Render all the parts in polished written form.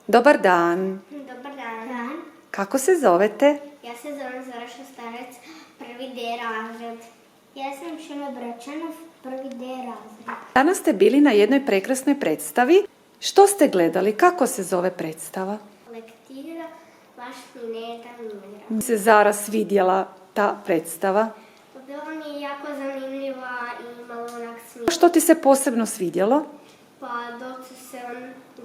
Dobar dan. Dobar dan. Kako se zovete? Ja se zovem Zoraša Starec, prvi D razred. Ja sam Šime Bračanov, prvi D razred. Danas ste bili na jednoj prekrasnoj predstavi. Što ste gledali? Kako se zove predstava? Lektira vaš Mineta Mira. Mi se zaraz vidjela ta predstava. Bila mi je jako zanimljiva i malo onak smisla. Što ti se posebno svidjelo? Pa dok su se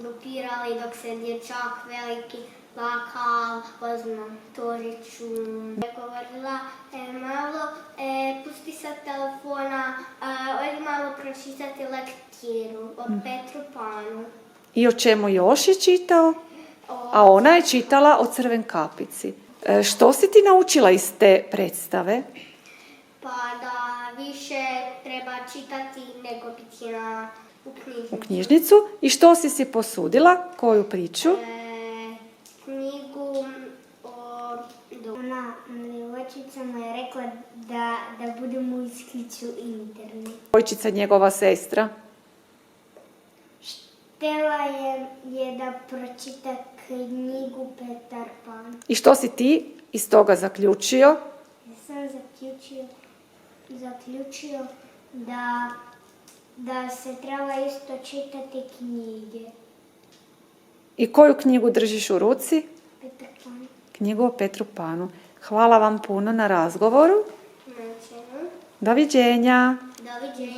lupirali, dok se dječak veliki plakal, poznom Toriću. Je govorila malo, pusti sa telefona, odi malo pročitati lektiru o Petru Panu. I o čemu još je čitao? A ona je čitala o Crven kapici. Što si ti naučila iz te predstave? Pa da više treba čitati nego biti u knjižnici. U knjižnicu. I što si posudila? Koju priču? Knjigu o... Ona djevojčica mu je rekla da budemo isključu internet. Djevojčica, njegova sestra. Htjela je da pročita knjigu Petar Pan. I što si ti iz toga zaključio? Ja sam zaključio da se treba isto čitati knjige. I koju knjigu držiš u ruci? Petar Pan. Knjigu o Petru Panu. Hvala vam puno na razgovoru. Znači, Doviđenja. doviđenja.